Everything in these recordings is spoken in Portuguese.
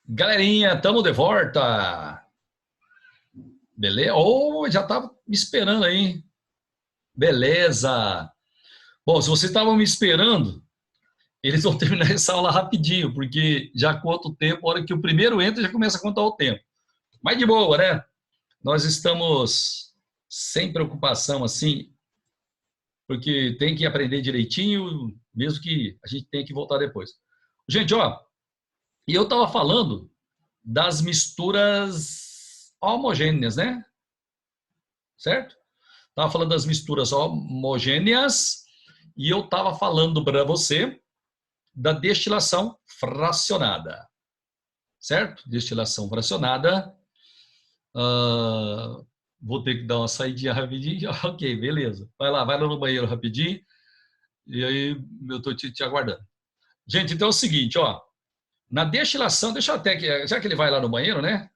Galerinha, tamo de volta. Beleza? Oh, já tava me esperando aí, hein? Beleza. Bom, se vocês estavam me esperando, eles vão terminar essa aula rapidinho, porque já conta o tempo, a hora que o primeiro entra, já começa a contar o tempo. Mas de boa, né? Nós estamos sem preocupação, assim, porque tem que aprender direitinho, mesmo que a gente tenha que voltar depois. Gente, ó, e eu tava falando das misturas homogêneas, né? Certo? Estava falando das misturas homogêneas e eu estava falando para você da destilação fracionada, certo? Destilação fracionada. Vou ter que dar uma saidinha rapidinho. Ok, beleza. Vai lá no banheiro rapidinho e aí eu estou te aguardando. Gente, então é o seguinte, ó. Na destilação, deixa eu até que, já que ele vai lá no banheiro, né?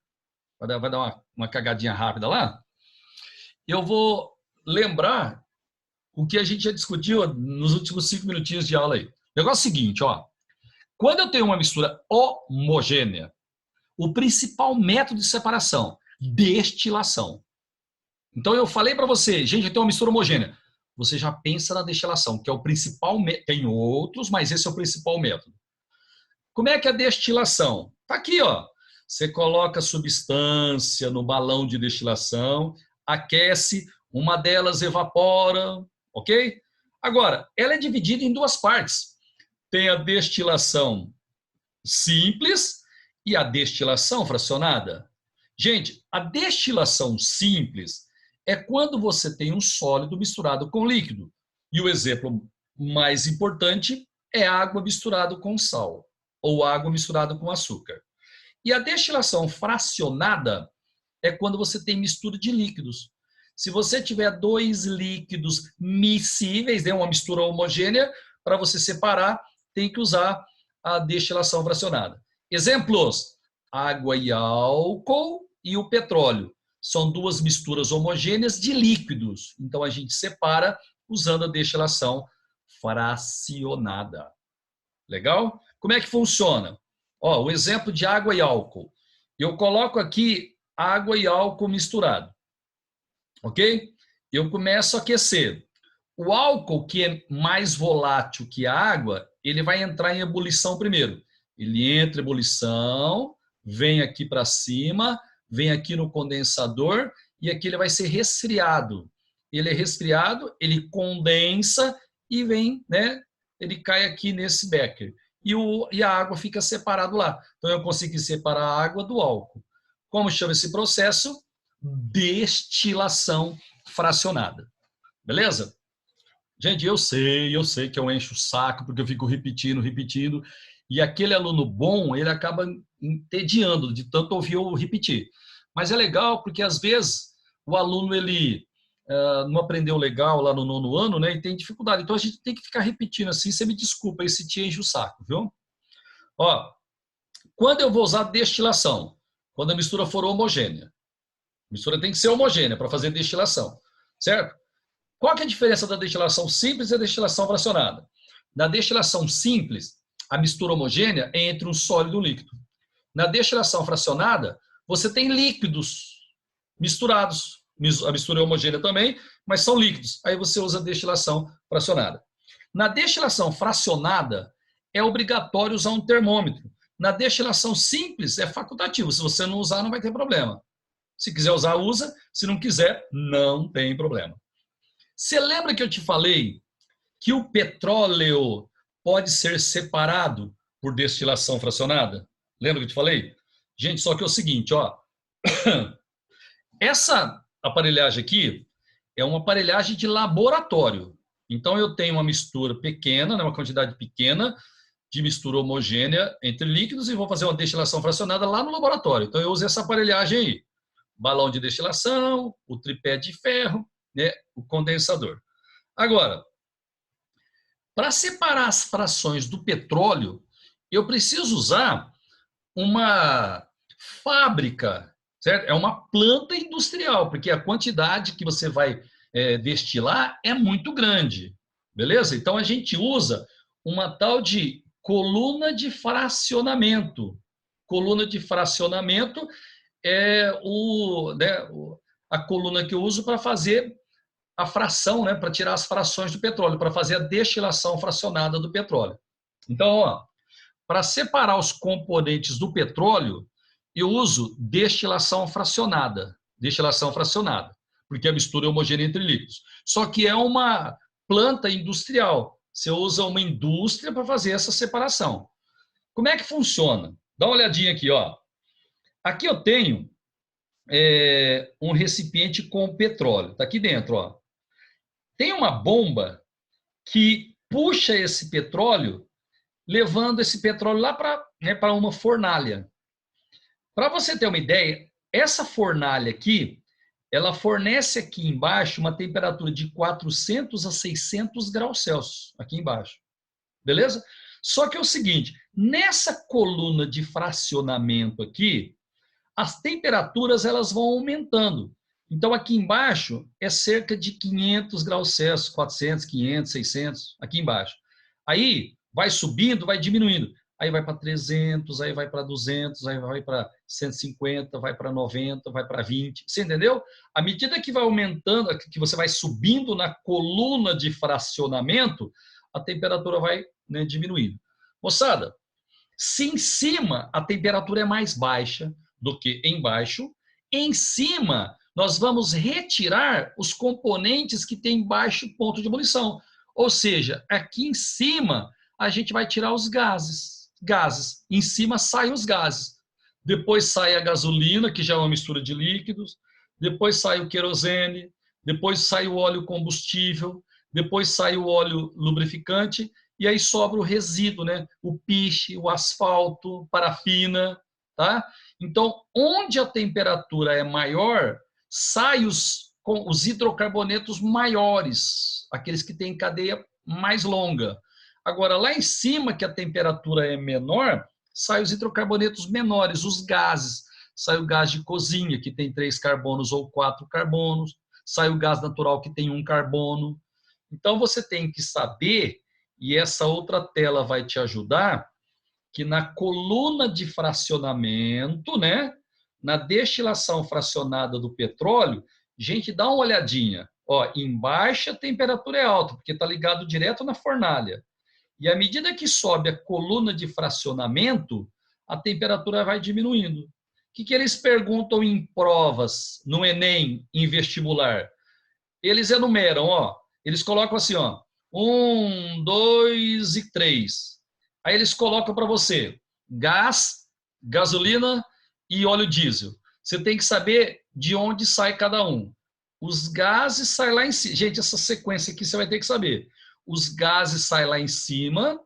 Vai dar uma cagadinha rápida lá. Eu vou lembrar o que a gente já discutiu nos últimos 5 minutinhos de aula aí. O negócio é o seguinte, ó. Quando eu tenho uma mistura homogênea, o principal método de separação, destilação. Então eu falei para você, gente, eu tenho uma mistura homogênea. Você já pensa na destilação, que é o principal método. Tem outros, mas esse é o principal método. Como é que é a destilação? Tá aqui, ó. Você coloca a substância no balão de destilação, aquece, uma delas evapora, ok? Agora, ela é dividida em duas partes. Tem a destilação simples e a destilação fracionada. Gente, a destilação simples é quando você tem um sólido misturado com líquido. E o exemplo mais importante é água misturada com sal ou água misturada com açúcar. E a destilação fracionada é quando você tem mistura de líquidos. Se você tiver dois líquidos miscíveis, uma mistura homogênea, para você separar, tem que usar a destilação fracionada. Exemplos: água e álcool e o petróleo. São duas misturas homogêneas de líquidos. Então a gente separa usando a destilação fracionada. Legal? Como é que funciona? Ó, o exemplo de água e álcool. Eu coloco aqui água e álcool misturado. Ok? Eu começo a aquecer. O álcool, que é mais volátil que a água, ele vai entrar em ebulição primeiro. Ele entra em ebulição, vem aqui para cima, vem aqui no condensador e aqui ele vai ser resfriado. Ele é resfriado, ele condensa e vem, né? Ele cai aqui nesse becker. E a água fica separado lá. Então eu consegui separar a água do álcool. Como chama esse processo? Destilação fracionada. Beleza? Gente, eu sei que eu encho o saco, porque eu fico repetindo, e aquele aluno bom, ele acaba entediando de tanto ouvir eu repetir. Mas é legal, porque às vezes o aluno, ele não aprendeu legal lá no 9º ano, né, e tem dificuldade. Então a gente tem que ficar repetindo assim, você me desculpa aí se te enche o saco, viu? Ó, quando eu vou usar destilação? Quando a mistura for homogênea. A mistura tem que ser homogênea para fazer destilação, certo? Qual que é a diferença da destilação simples e da destilação fracionada? Na destilação simples, a mistura homogênea é entre um sólido e um líquido. Na destilação fracionada, você tem líquidos misturados. A mistura é homogênea também, mas são líquidos. Aí você usa a destilação fracionada. Na destilação fracionada, é obrigatório usar um termômetro. Na destilação simples, é facultativo. Se você não usar, não vai ter problema. Se quiser usar, usa. Se não quiser, não tem problema. Você lembra que eu te falei que o petróleo pode ser separado por destilação fracionada? Lembra que eu te falei? Gente, só que é o seguinte, ó. Essa aparelhagem aqui é uma aparelhagem de laboratório. Então eu tenho uma mistura pequena, uma quantidade pequena de mistura homogênea entre líquidos e vou fazer uma destilação fracionada lá no laboratório. Então eu uso essa aparelhagem aí. Balão de destilação, o tripé de ferro, né, o condensador. Agora, para separar as frações do petróleo, eu preciso usar uma fábrica, certo? É uma planta industrial, porque a quantidade que você vai destilar é muito grande, beleza? Então a gente usa uma tal de coluna de fracionamento. coluna de fracionamento é a coluna que eu uso para fazer a fração, né, para tirar as frações do petróleo, para fazer a destilação fracionada do petróleo. Então, para separar os componentes do petróleo, eu uso destilação fracionada, porque a mistura é homogênea entre líquidos. Só que é uma planta industrial. Você usa uma indústria para fazer essa separação. Como é que funciona? Dá uma olhadinha aqui, ó. Aqui eu tenho um recipiente com petróleo. Está aqui dentro, ó. Tem uma bomba que puxa esse petróleo, levando esse petróleo lá para uma fornalha. Para você ter uma ideia, essa fornalha aqui, ela fornece aqui embaixo uma temperatura de 400 a 600 graus Celsius, aqui embaixo. Beleza? Só que é o seguinte, nessa coluna de fracionamento aqui, as temperaturas elas vão aumentando. Então, aqui embaixo é cerca de 500 graus Celsius, 400, 500, 600, aqui embaixo. Aí, vai subindo, vai diminuindo. Aí vai para 300, aí vai para 200, aí vai para 150, vai para 90, vai para 20. Você entendeu? À medida que vai aumentando, que você vai subindo na coluna de fracionamento, a temperatura vai, né, diminuindo. Moçada, se em cima a temperatura é mais baixa do que embaixo, em cima nós vamos retirar os componentes que têm baixo ponto de ebulição. Ou seja, aqui em cima a gente vai tirar os gases. Em cima saem os gases. Depois sai a gasolina, que já é uma mistura de líquidos. Depois sai o querosene. Depois sai o óleo combustível. Depois sai o óleo lubrificante. E aí sobra o resíduo, né? O piche, o asfalto, parafina, tá? Então, onde a temperatura é maior, saem os hidrocarbonetos maiores, aqueles que têm cadeia mais longa. Agora, lá em cima, que a temperatura é menor, saem os hidrocarbonetos menores, os gases. Sai o gás de cozinha, que tem 3 carbonos ou 4 carbonos. Sai o gás natural, que tem 1 carbono. Então, você tem que saber, e essa outra tela vai te ajudar, que na coluna de fracionamento, né, na destilação fracionada do petróleo, gente, dá uma olhadinha. Ó, embaixo a temperatura é alta, porque está ligado direto na fornalha. E à medida que sobe a coluna de fracionamento, a temperatura vai diminuindo. O que eles perguntam em provas, no Enem, em vestibular? Eles enumeram, ó, eles colocam assim, ó, 1, 2 e 3. Aí eles colocam para você gás, gasolina e óleo diesel. Você tem que saber de onde sai cada um. Os gases saem lá em cima. Gente, essa sequência aqui você vai ter que saber. Os gases saem lá em cima,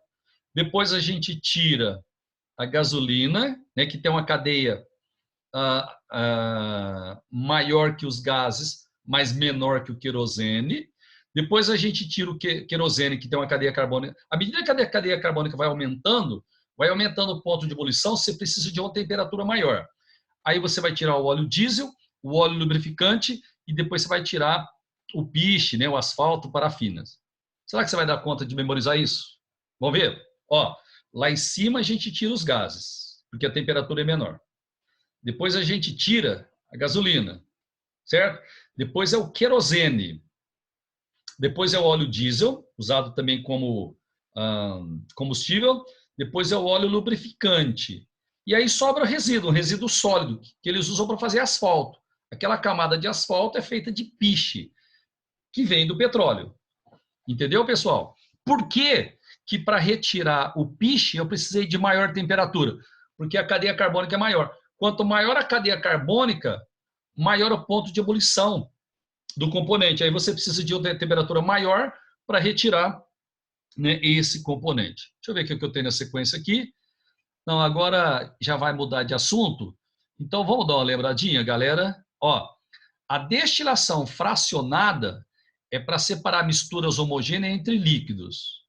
depois a gente tira a gasolina, né, que tem uma cadeia maior que os gases, mas menor que o querosene. Depois a gente tira o querosene, que tem uma cadeia carbônica. À medida que a cadeia carbônica vai aumentando o ponto de ebulição, você precisa de uma temperatura maior. Aí você vai tirar o óleo diesel, o óleo lubrificante, e depois você vai tirar o piche, né, o asfalto, parafinas. Será que você vai dar conta de memorizar isso? Vamos ver? Ó, lá em cima a gente tira os gases, porque a temperatura é menor. Depois a gente tira a gasolina, certo? Depois é o querosene. Depois é o óleo diesel, usado também como combustível. Depois é o óleo lubrificante. E aí sobra resíduo, um resíduo sólido, que eles usam para fazer asfalto. Aquela camada de asfalto é feita de piche, que vem do petróleo. Entendeu, pessoal? Por que para retirar o piche eu precisei de maior temperatura? Porque a cadeia carbônica é maior. Quanto maior a cadeia carbônica, maior o ponto de ebulição do componente. Aí você precisa de uma temperatura maior para retirar, né, esse componente. Deixa eu ver o que eu tenho na sequência aqui. Não, agora já vai mudar de assunto. Então vamos dar uma lembradinha, galera. Ó, a destilação fracionada é para separar misturas homogêneas entre líquidos.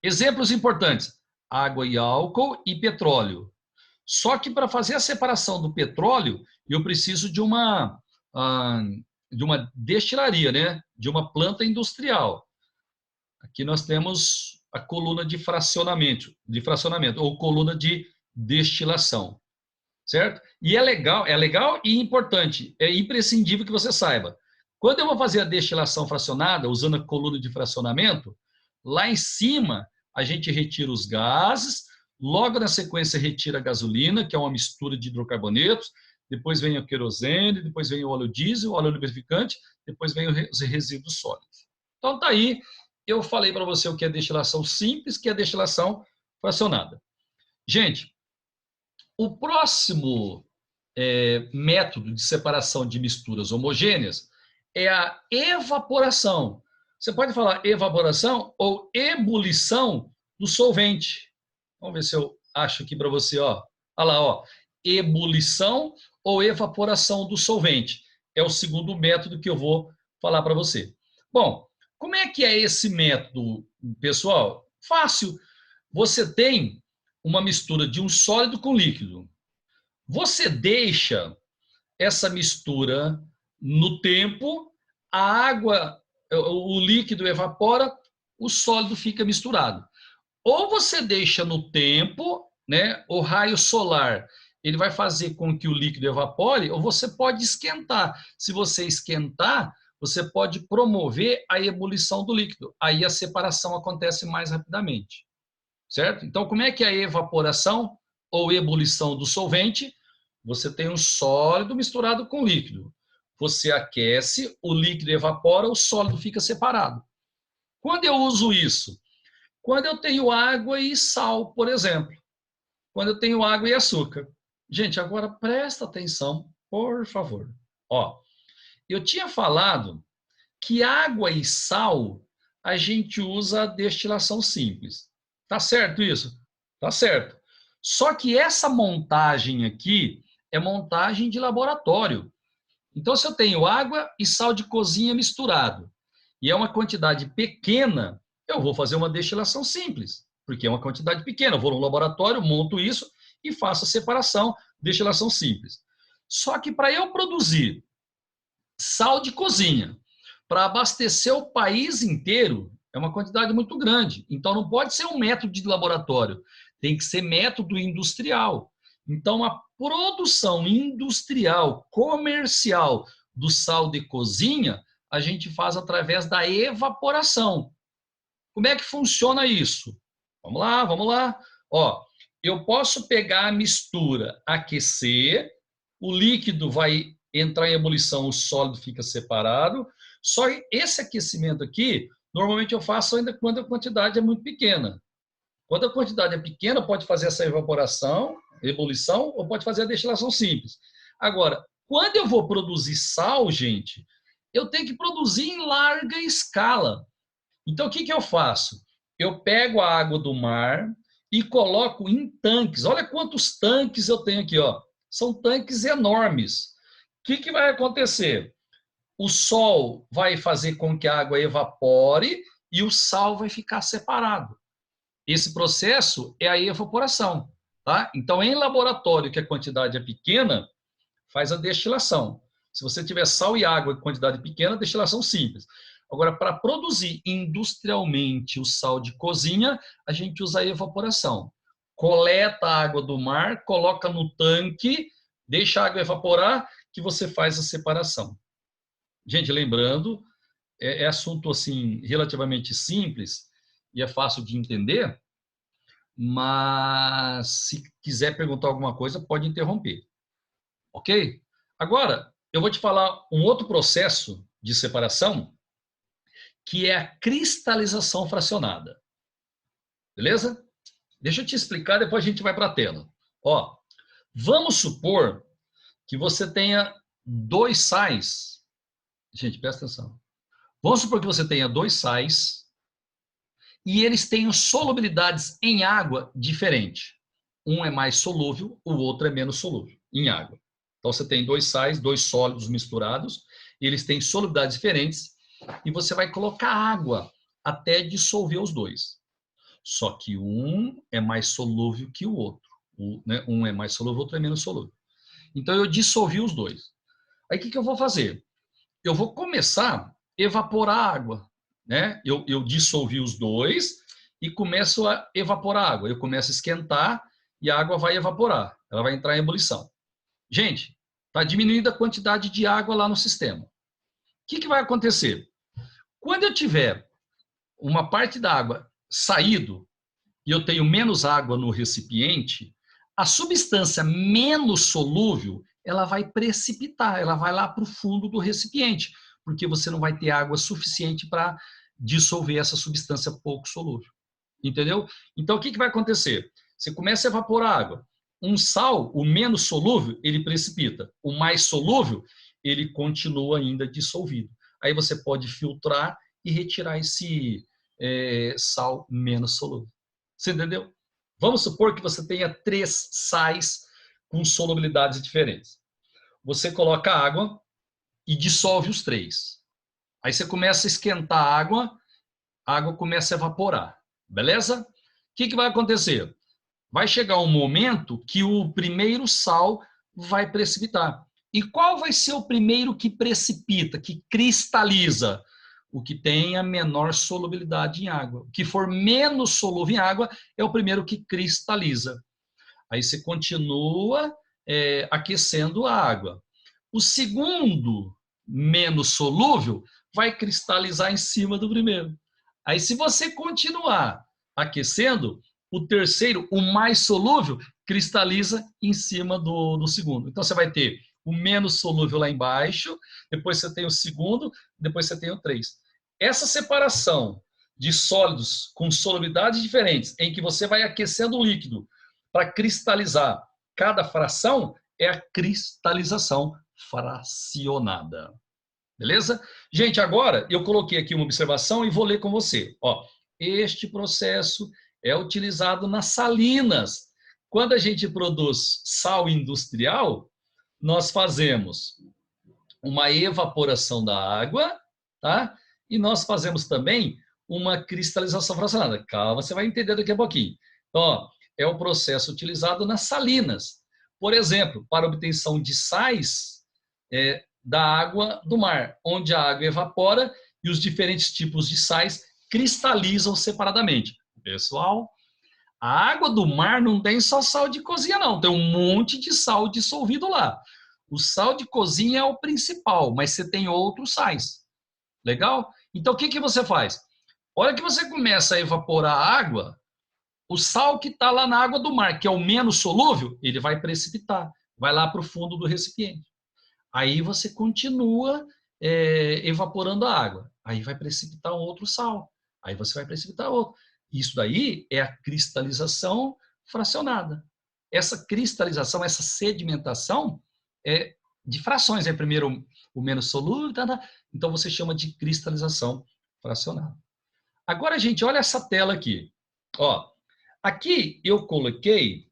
Exemplos importantes: água e álcool e petróleo. Só que para fazer a separação do petróleo, eu preciso de uma destilaria, né? De uma planta industrial. Aqui nós temos a coluna de fracionamento ou coluna de destilação. certo? E é legal e importante, é imprescindível que você saiba. Quando eu vou fazer a destilação fracionada, usando a coluna de fracionamento, lá em cima a gente retira os gases, logo na sequência retira a gasolina, que é uma mistura de hidrocarbonetos, depois vem o querosene, depois vem o óleo diesel, o óleo lubrificante, depois vem os resíduos sólidos. Então tá aí, eu falei para você o que é destilação simples, que é destilação fracionada. Gente, o próximo método de separação de misturas homogêneas é a evaporação. Você pode falar evaporação ou ebulição do solvente. Vamos ver se eu acho aqui para você, ó. Olha lá, ó. Ebulição ou evaporação do solvente. É o segundo método que eu vou falar para você. Bom, como é que é esse método, pessoal? Fácil. Você tem uma mistura de um sólido com líquido. Você deixa essa mistura no tempo, a água, o líquido evapora, o sólido fica misturado. Ou você deixa no tempo, né, o raio solar, ele vai fazer com que o líquido evapore, ou você pode esquentar. Se você esquentar, você pode promover a ebulição do líquido. Aí a separação acontece mais rapidamente, certo? Então, como é que é a evaporação ou ebulição do solvente? Você tem um sólido misturado com líquido. Você aquece, o líquido evapora, o sólido fica separado. Quando eu uso isso? Quando eu tenho água e sal, por exemplo. Quando eu tenho água e açúcar. Gente, agora presta atenção, por favor. Ó, eu tinha falado que água e sal a gente usa a destilação simples. Tá certo isso? Tá certo. Só que essa montagem aqui é montagem de laboratório. Então, se eu tenho água e sal de cozinha misturado e é uma quantidade pequena, eu vou fazer uma destilação simples, porque é uma quantidade pequena. Eu vou no laboratório, monto isso e faço a separação, destilação simples. Só que para eu produzir sal de cozinha para abastecer o país inteiro, é uma quantidade muito grande. Então, não pode ser um método de laboratório, tem que ser método industrial. Então, a produção industrial, comercial do sal de cozinha, a gente faz através da evaporação. Como é que funciona isso? Vamos lá, vamos lá. Ó, eu posso pegar a mistura, aquecer, o líquido vai entrar em ebulição, o sólido fica separado. Só que esse aquecimento aqui, normalmente eu faço ainda quando a quantidade é muito pequena. Quando a quantidade é pequena, pode fazer essa evaporação, ebulição, ou pode fazer a destilação simples. Agora, quando eu vou produzir sal, gente, eu tenho que produzir em larga escala. Então, o que eu faço? Eu pego a água do mar e coloco em tanques. Olha quantos tanques eu tenho aqui, ó. São tanques enormes. O que vai acontecer? O sol vai fazer com que a água evapore e o sal vai ficar separado. Esse processo é a evaporação, tá? Então, em laboratório, que a quantidade é pequena, faz a destilação. Se você tiver sal e água em quantidade pequena, destilação simples. Agora, para produzir industrialmente o sal de cozinha, a gente usa a evaporação. Coleta a água do mar, coloca no tanque, deixa a água evaporar, que você faz a separação. Gente, lembrando, é assunto assim relativamente simples e é fácil de entender, mas se quiser perguntar alguma coisa, pode interromper. Ok? Agora, eu vou te falar um outro processo de separação, que é a cristalização fracionada. Beleza? Deixa eu te explicar, depois a gente vai para a tela. Ó, vamos supor que você tenha dois sais. Gente, presta atenção. Vamos supor que você tenha dois sais e eles tenham solubilidades em água diferente. Um é mais solúvel, o outro é menos solúvel em água. Então, você tem dois sais, dois sólidos misturados, eles têm solubilidades diferentes, e você vai colocar água até dissolver os dois. Só que um é mais solúvel que o outro. Um é mais solúvel, o outro é menos solúvel. Então, eu dissolvi os dois. Aí, o que eu vou fazer? Eu vou começar a evaporar a água. Né? Eu dissolvi os dois e começo a evaporar a água. Eu começo a esquentar e a água vai evaporar. Ela vai entrar em ebulição. Gente, está diminuindo a quantidade de água lá no sistema. O que vai acontecer? Quando eu tiver uma parte da água saído e eu tenho menos água no recipiente, a substância menos solúvel, ela vai precipitar, ela vai lá para o fundo do recipiente, porque você não vai ter água suficiente para dissolver essa substância pouco solúvel. Entendeu? Então, o que vai acontecer? Você começa a evaporar água. Um sal, o menos solúvel, ele precipita. O mais solúvel, ele continua ainda dissolvido. Aí você pode filtrar e retirar esse sal menos solúvel. Você entendeu? Vamos supor que você tenha 3 sais com solubilidades diferentes. Você coloca água e dissolve os 3. Aí você começa a esquentar a água começa a evaporar. Beleza? O que vai acontecer? Vai chegar um momento que o primeiro sal vai precipitar. E qual vai ser o primeiro que precipita, que cristaliza? O que tem a menor solubilidade em água. O que for menos solúvel em água é o primeiro que cristaliza. Aí você continua aquecendo a água. O segundo, menos solúvel, vai cristalizar em cima do primeiro. Aí, se você continuar aquecendo, o terceiro, o mais solúvel, cristaliza em cima do segundo. Então, você vai ter o menos solúvel lá embaixo, depois você tem o segundo, depois você tem o 3. Essa separação de sólidos com solubilidades diferentes, em que você vai aquecendo o líquido para cristalizar cada fração, é a cristalização fracionada. Beleza? Gente, agora eu coloquei aqui uma observação e vou ler com você. Ó, este processo é utilizado nas salinas. Quando a gente produz sal industrial, nós fazemos uma evaporação da água, tá? E nós fazemos também uma cristalização fracionada. Calma, você vai entender daqui a pouquinho. Então, ó, é o processo utilizado nas salinas. Por exemplo, para obtenção de sais da água do mar, onde a água evapora e os diferentes tipos de sais cristalizam separadamente. Pessoal, a água do mar não tem só sal de cozinha, não. Tem um monte de sal dissolvido lá. O sal de cozinha é o principal, mas você tem outros sais. Legal? Então, o que você faz? A hora que você começa a evaporar a água, o sal que está lá na água do mar, que é o menos solúvel, ele vai precipitar, vai lá para o fundo do recipiente. Aí você continua evaporando a água. Aí vai precipitar um outro sal. Aí você vai precipitar outro. Isso daí é a cristalização fracionada. Essa cristalização, essa sedimentação é de frações. É primeiro o menos solúvel, então você chama de cristalização fracionada. Agora, gente, olha essa tela aqui. Ó, aqui eu coloquei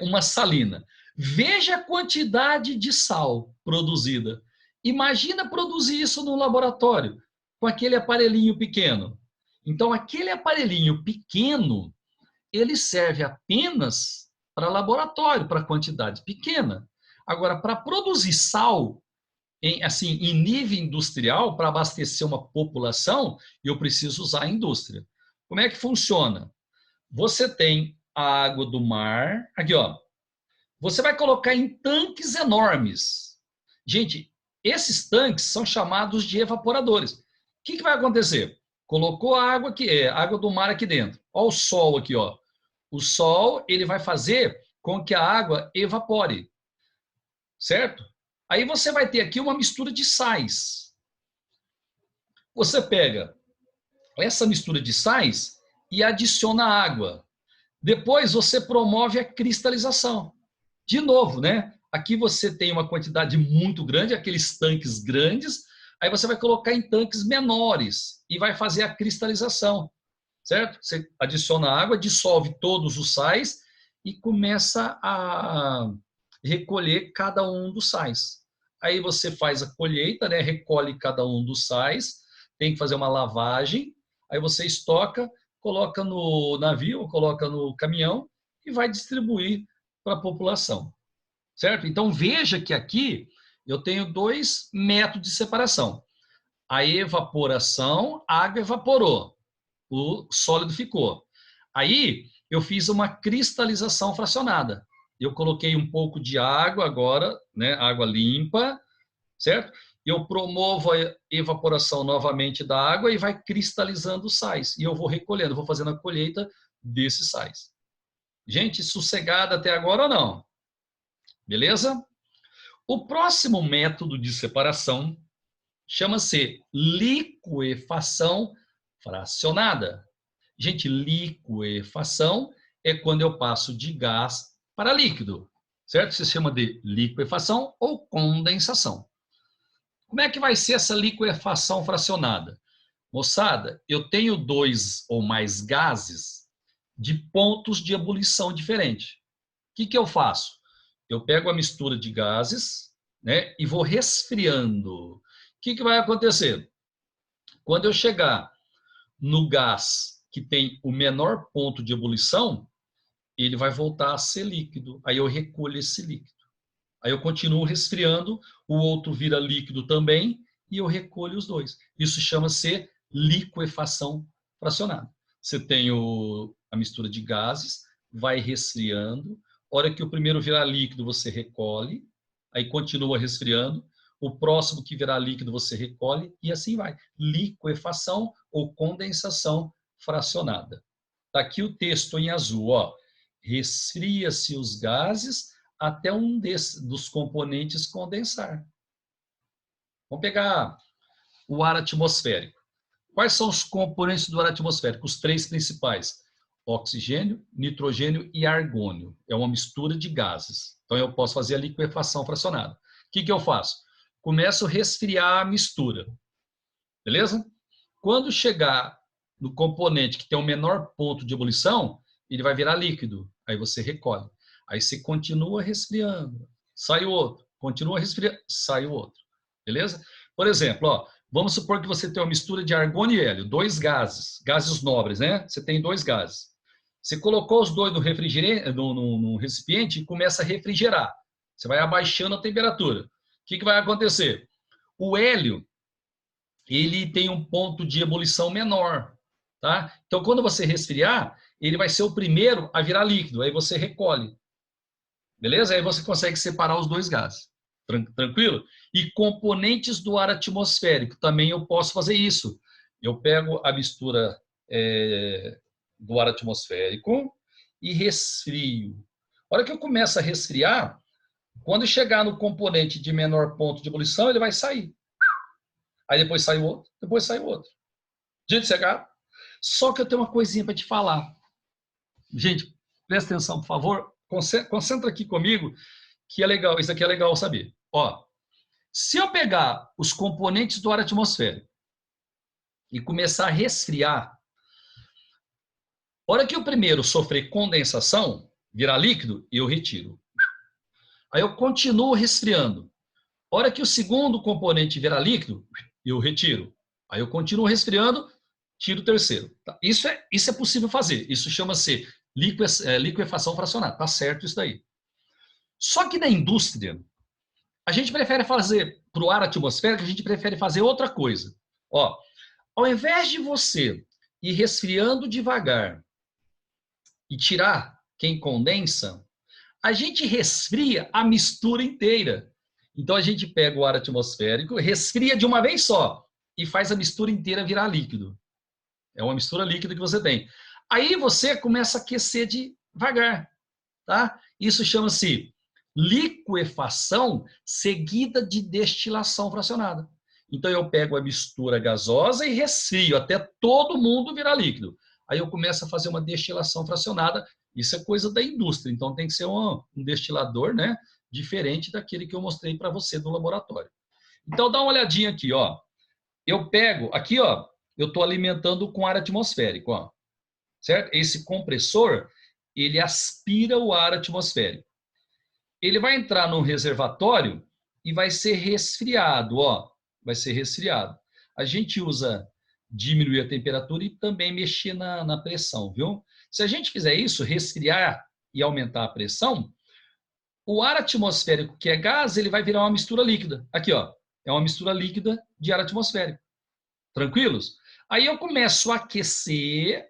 uma salina. Veja a quantidade de sal produzida. Imagina produzir isso no laboratório, com aquele aparelhinho pequeno. Então, aquele aparelhinho pequeno, ele serve apenas para laboratório, para quantidade pequena. Agora, para produzir sal em nível industrial, para abastecer uma população, eu preciso usar a indústria. Como é que funciona? Você tem a água do mar, aqui ó, você vai colocar em tanques enormes. Gente, esses tanques são chamados de evaporadores. O que vai acontecer? Colocou a água aqui, água do mar aqui dentro. Olha o sol aqui, ó. O sol, ele vai fazer com que a água evapore. Certo? Aí você vai ter aqui uma mistura de sais. Você pega essa mistura de sais e adiciona água. Depois você promove a cristalização. De novo, né? Aqui você tem uma quantidade muito grande, aqueles tanques grandes, aí você vai colocar em tanques menores e vai fazer a cristalização, certo? Você adiciona água, dissolve todos os sais e começa a recolher cada um dos sais. Aí você faz a colheita, né? Recolhe cada um dos sais, tem que fazer uma lavagem, aí você estoca, coloca no navio, coloca no caminhão e vai distribuir para a população, certo? Então, veja que aqui eu tenho 2 métodos de separação. A evaporação, a água evaporou, o sólido ficou. Aí, eu fiz uma cristalização fracionada. eu coloquei um pouco de água agora, né? Água limpa, certo? Eu promovo a evaporação novamente da água e vai cristalizando os sais. E eu vou recolhendo, vou fazendo a colheita desses sais. Gente, sossegada até agora ou não? Beleza? O próximo método de separação chama-se liquefação fracionada. Gente, liquefação é quando eu passo de gás para líquido, certo? Se chama de liquefação ou condensação. Como é que vai ser essa liquefação fracionada? Moçada, eu tenho 2 ou mais gases de pontos de ebulição diferentes. O que eu faço? Eu pego a mistura de gases, né, e vou resfriando. O que vai acontecer? Quando eu chegar no gás que tem o menor ponto de ebulição, ele vai voltar a ser líquido. Aí eu recolho esse líquido. Aí eu continuo resfriando, o outro vira líquido também e eu recolho os dois. Isso chama-se liquefação fracionada. Você tem a mistura de gases, vai resfriando. A hora que o primeiro virar líquido, você recolhe, aí continua resfriando. O próximo que virar líquido, você recolhe e assim vai. Liquefação ou condensação fracionada. Está aqui o texto em azul, ó. Resfria-se os gases até um dos componentes condensar. Vamos pegar o ar atmosférico. Quais são os componentes do ar atmosférico? Os 3 principais: oxigênio, nitrogênio e argônio. É uma mistura de gases. Então eu posso fazer a liquefação fracionada. O que eu faço? Começo a resfriar a mistura. Beleza? Quando chegar no componente que tem o menor ponto de ebulição, ele vai virar líquido. Aí você recolhe. Aí você continua resfriando, sai o outro, continua resfriando, sai o outro. Beleza? Por exemplo, ó, vamos supor que você tem uma mistura de argônio e hélio, 2 gases, gases nobres, né? Você tem 2 gases. Você colocou os 2 no refrigerante, no recipiente e começa a refrigerar. Você vai abaixando a temperatura. O que vai acontecer? O hélio, ele tem um ponto de ebulição menor, tá? Então, quando você resfriar, ele vai ser o primeiro a virar líquido, aí você recolhe. Beleza? Aí você consegue separar os 2 gases. Tranquilo? E componentes do ar atmosférico, também eu posso fazer isso. Eu pego a mistura do ar atmosférico e resfrio. A hora que eu começo a resfriar, quando chegar no componente de menor ponto de ebulição, ele vai sair. Aí depois sai o outro, depois sai o outro. Gente, chegar. Só que eu tenho uma coisinha para te falar. Gente, presta atenção, por favor. Concentra aqui comigo, que é legal. Isso aqui é legal saber. Ó, se eu pegar os componentes do ar atmosférico e começar a resfriar, a hora que o primeiro sofrer condensação, virar líquido, eu retiro. Aí eu continuo resfriando. A hora que o segundo componente virar líquido, eu retiro. Aí eu continuo resfriando, tiro o terceiro. Isso é possível fazer. Isso chama-se liquefação fracionada. Tá certo isso daí. Só que na indústria, a gente prefere fazer, para o ar atmosférico, a gente prefere fazer outra coisa. Ó, ao invés de você ir resfriando devagar e tirar quem condensa, a gente resfria a mistura inteira. Então a gente pega o ar atmosférico, resfria de uma vez só e faz a mistura inteira virar líquido. É uma mistura líquida que você tem. Aí você começa a aquecer devagar, tá? Isso chama-se liquefação seguida de destilação fracionada. Então eu pego a mistura gasosa e resfrio até todo mundo virar líquido. Aí eu começo a fazer uma destilação fracionada. Isso é coisa da indústria, então tem que ser um destilador, né, diferente daquele que eu mostrei para você do laboratório. Então dá uma olhadinha aqui, ó. Eu pego aqui, ó, eu estou alimentando com ar atmosférico, ó, certo? Esse compressor, ele aspira o ar atmosférico. Ele vai entrar no reservatório e vai ser resfriado, ó, vai ser resfriado. A gente usa diminuir a temperatura e também mexer na pressão, viu? Se a gente fizer isso, resfriar e aumentar a pressão, o ar atmosférico, que é gás, ele vai virar uma mistura líquida. Aqui, ó, é uma mistura líquida de ar atmosférico. Tranquilos? Aí eu começo a aquecer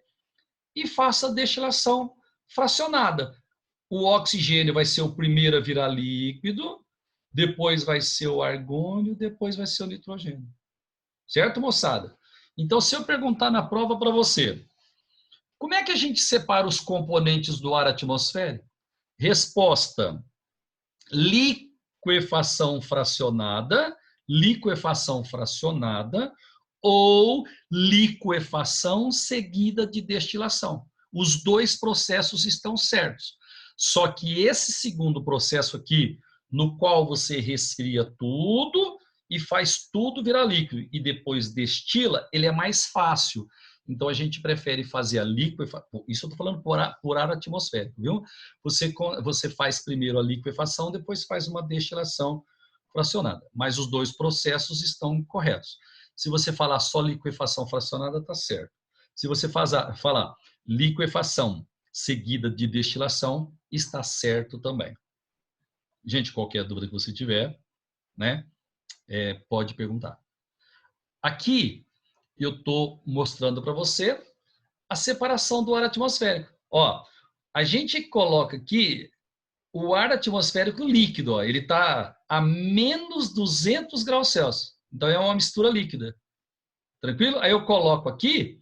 e faço a destilação fracionada. O oxigênio vai ser o primeiro a virar líquido, depois vai ser o argônio, depois vai ser o nitrogênio. Certo, moçada? Então, se eu perguntar na prova para você, como é que a gente separa os componentes do ar atmosférico? Resposta: liquefação fracionada, liquefação fracionada ou liquefação seguida de destilação. Os dois processos estão certos. Só que esse segundo processo aqui, no qual você resfria tudo e faz tudo virar líquido e depois destila, ele é mais fácil. Então a gente prefere fazer a liquefação. Isso eu estou falando por ar atmosférico, viu? Você faz primeiro a liquefação, depois faz uma destilação fracionada. Mas os dois processos estão corretos. Se você falar só liquefação fracionada, está certo. Se você falar liquefação seguida de destilação, está certo também. Gente, qualquer dúvida que você tiver, né, pode perguntar. Aqui eu estou mostrando para você a separação do ar atmosférico. Ó, a gente coloca aqui o ar atmosférico líquido, ó, ele está a menos 200 graus Celsius. Então, é uma mistura líquida. Tranquilo? Aí eu coloco aqui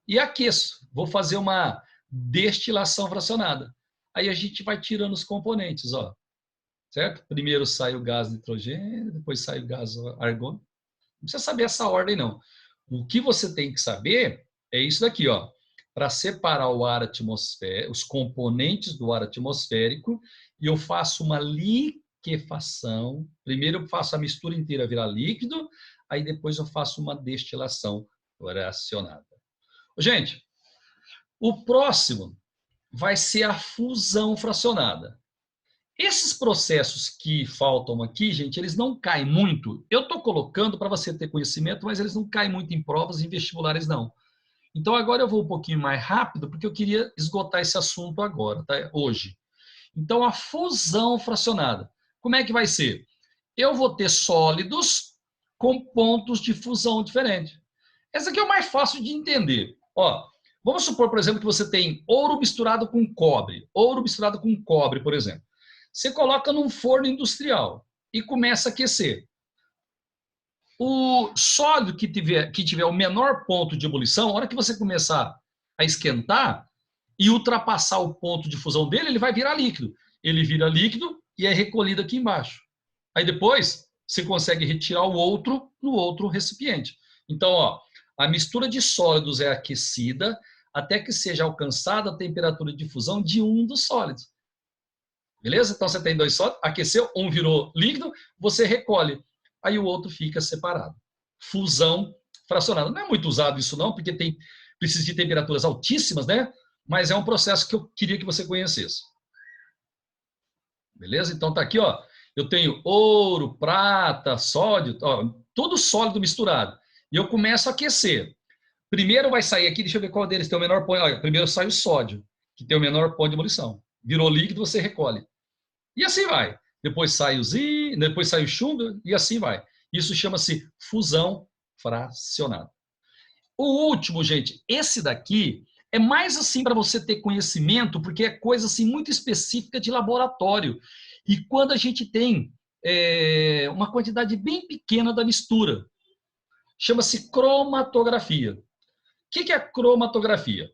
e aqueço. Vou fazer uma destilação fracionada. Aí a gente vai tirando os componentes, ó. Certo? Primeiro sai o gás nitrogênio, depois sai o gás argônio. Não precisa saber essa ordem, não. O que você tem que saber é isso daqui, ó. Para separar o ar atmosférico, os componentes do ar atmosférico, e eu faço uma liquefação. Primeiro eu faço a mistura inteira virar líquido, aí depois eu faço uma destilação fracionada. Gente, o próximo vai ser a fusão fracionada. Esses processos que faltam aqui, gente, eles não caem muito. Eu estou colocando para você ter conhecimento, mas eles não caem muito em provas e vestibulares, não. Então, agora eu vou um pouquinho mais rápido, porque eu queria esgotar esse assunto agora, tá? Hoje. Então, a fusão fracionada. Como é que vai ser? Eu vou ter sólidos com pontos de fusão diferentes. Essa aqui é o mais fácil de entender. Ó, vamos supor, por exemplo, que você tem ouro misturado com cobre. Ouro misturado com cobre, por exemplo. Você coloca num forno industrial e começa a aquecer. O sólido que tiver o menor ponto de ebulição, a hora que você começar a esquentar e ultrapassar o ponto de fusão dele, ele vai virar líquido. Ele vira líquido e é recolhido aqui embaixo. Aí depois você consegue retirar o outro no outro recipiente. Então, ó, a mistura de sólidos é aquecida até que seja alcançada a temperatura de fusão de um dos sólidos. Beleza? Então você tem dois sólidos, aqueceu, um virou líquido, você recolhe. Aí o outro fica separado. Fusão fracionada. Não é muito usado isso não, porque precisa de temperaturas altíssimas, né? Mas é um processo que eu queria que você conhecesse. Beleza? Então tá aqui, ó. Eu tenho ouro, prata, sódio, ó, tudo sólido misturado. E eu começo a aquecer. Primeiro vai sair aqui, deixa eu ver qual deles tem o menor ponto. Olha, primeiro sai o sódio, que tem o menor ponto de ebulição. Virou líquido, você recolhe. E assim vai. Depois sai o zinco, depois sai o chumbo e assim vai. Isso chama-se fusão fracionada. O último, gente, esse daqui é mais assim para você ter conhecimento, porque é coisa assim muito específica de laboratório. E quando a gente tem uma quantidade bem pequena da mistura, chama-se cromatografia. O que é cromatografia?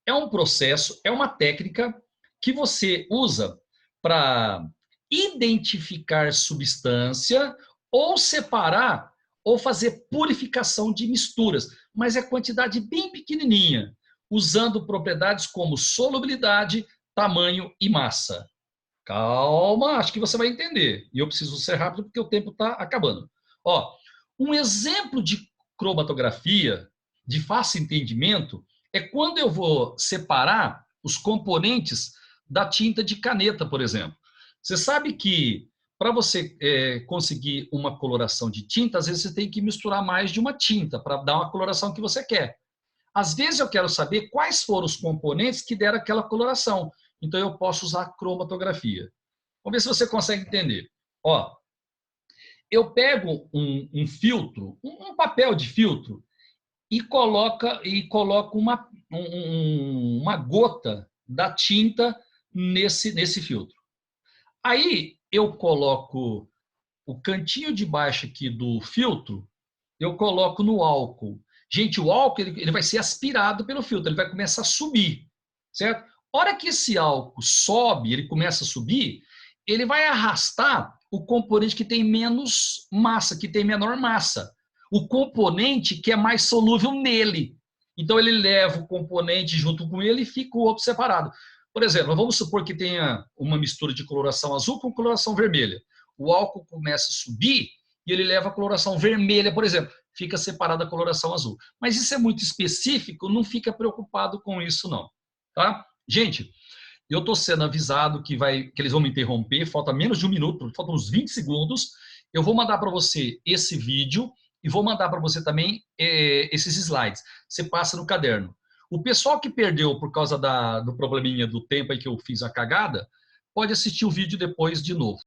É um processo, é uma técnica que você usa para identificar substância ou separar ou fazer purificação de misturas, mas é quantidade bem pequenininha, usando propriedades como solubilidade, tamanho e massa. Calma, acho que você vai entender. E eu preciso ser rápido porque o tempo está acabando. Ó, um exemplo de cromatografia de fácil entendimento é quando eu vou separar os componentes da tinta de caneta, por exemplo. Você sabe que para você conseguir uma coloração de tinta, às vezes você tem que misturar mais de uma tinta para dar uma coloração que você quer. Às vezes eu quero saber quais foram os componentes que deram aquela coloração. Então eu posso usar a cromatografia. Vamos ver se você consegue entender. Ó, eu pego um filtro, um papel de filtro, e coloco uma gota da tinta nesse filtro. Aí eu coloco o cantinho de baixo aqui do filtro, eu coloco no álcool. Gente, o álcool ele vai ser aspirado pelo filtro, ele vai começar a subir, certo? A hora que esse álcool sobe, ele começa a subir, ele vai arrastar o componente que tem menos massa, que tem menor massa. O componente que é mais solúvel nele. Então ele leva o componente junto com ele e fica o outro separado. Por exemplo, vamos supor que tenha uma mistura de coloração azul com coloração vermelha. O álcool começa a subir e ele leva a coloração vermelha, por exemplo, fica separada a coloração azul. Mas isso é muito específico, não fica preocupado com isso não, tá? Gente, eu estou sendo avisado que eles vão me interromper, falta menos de um minuto, faltam uns 20 segundos. Eu vou mandar para você esse vídeo e vou mandar para você também esses slides. Você passa no caderno. O pessoal que perdeu por causa do probleminha do tempo aí que eu fiz a cagada, pode assistir o vídeo depois de novo.